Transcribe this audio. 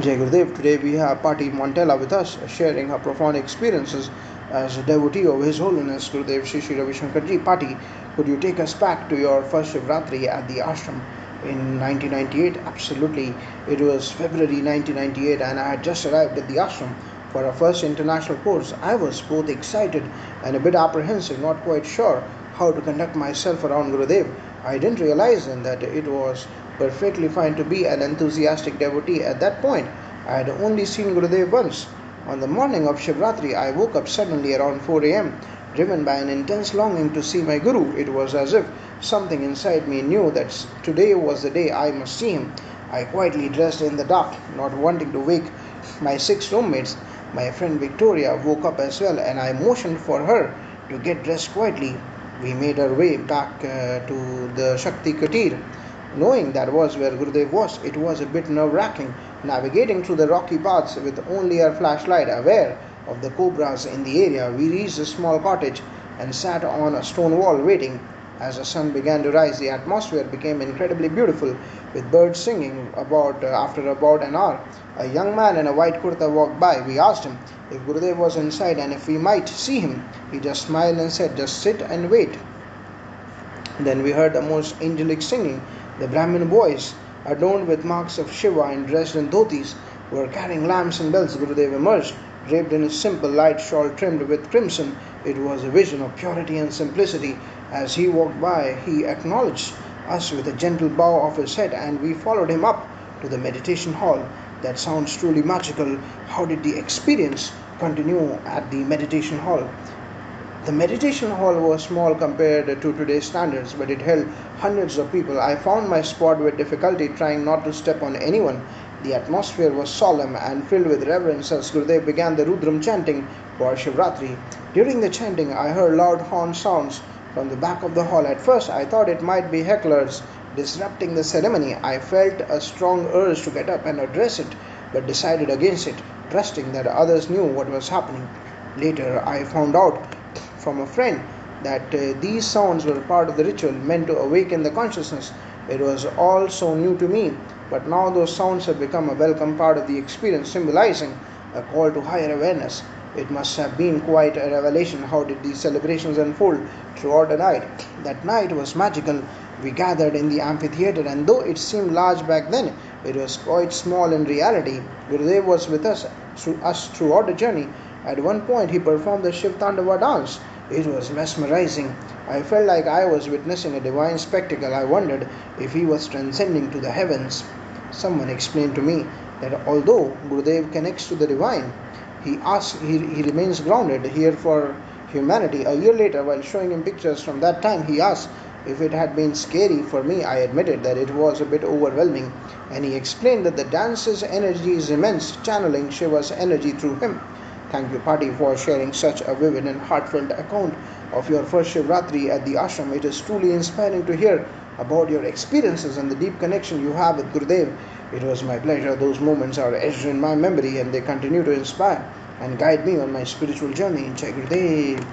Jai Gurudev. Today we have Patti Montella with us, sharing her profound experiences as a devotee of His Holiness Gurudev Shri Shri Ravi Shankar Ji. Patti, could you take us back to your first Shivratri at the ashram in 1998? Absolutely. It was February 1998 and I had just arrived at the ashram for our first international course. I was both excited and a bit apprehensive, not quite sure how to conduct myself around Gurudev. I didn't realize then that it was perfectly fine to be an enthusiastic devotee at that point. I had only seen Gurudev once. On the morning of Shivratri, I woke up suddenly around 4 a.m., driven by an intense longing to see my Guru. It was as if something inside me knew that today was the day I must see him. I quietly dressed in the dark, not wanting to wake my six roommates. My friend Victoria woke up as well, and I motioned for her to get dressed quietly. We made our way back to the Shakti Kutir. Knowing that was where Gurudev was, it was a bit nerve-wracking, navigating through the rocky paths with only our flashlight aware of the cobras in the area. We reached a small cottage and sat on a stone wall waiting. As the sun began to rise, the atmosphere became incredibly beautiful, with birds singing. After about an hour, a young man in a white kurta walked by. We asked him if Gurudev was inside and if we might see him. He just smiled and said, "Just sit and wait." Then we heard the most angelic singing. The Brahmin boys, adorned with marks of Shiva and dressed in dhotis, were carrying lamps and bells. Gurudev emerged, draped in a simple light shawl trimmed with crimson. It was a vision of purity and simplicity. As he walked by, he acknowledged us with a gentle bow of his head, and we followed him up to the meditation hall. That sounds truly magical. How did the experience continue at the meditation hall? The meditation hall was small compared to today's standards, but it held hundreds of people. I found my spot with difficulty, trying not to step on anyone. The atmosphere was solemn and filled with reverence as Gurudev began the Rudram chanting for Shivratri. During the chanting, I heard loud horn sounds from the back of the hall. At first, I thought it might be hecklers disrupting the ceremony. I felt a strong urge to get up and address it, but decided against it, trusting that others knew what was happening. Later, I found out from a friend that these sounds were part of the ritual meant to awaken the consciousness. It was all so new to me, but now those sounds have become a welcome part of the experience, symbolizing a call to higher awareness. It must have been quite a revelation. How did these celebrations unfold throughout the night? That night was magical. We gathered in the amphitheater, and though it seemed large back then, it was quite small in reality. Gurudev was with us throughout the journey. At one point, he performed the Shiv Tandava dance. It was mesmerizing. I felt like I was witnessing a divine spectacle. I wondered if he was transcending to the heavens. Someone explained to me that although Gurudev connects to the divine, he remains grounded here for humanity. A year later, while showing him pictures from that time, he asked if it had been scary for me. I admitted that it was a bit overwhelming, and he explained that the dance's energy is immense, channeling Shiva's energy through him. Thank you, Patti, for sharing such a vivid and heartfelt account of your first Shivratri at the ashram. It is truly inspiring to hear about your experiences and the deep connection you have with Gurudev. It was my pleasure. Those moments are etched in my memory and they continue to inspire and guide me on my spiritual journey. Jai Gurudev.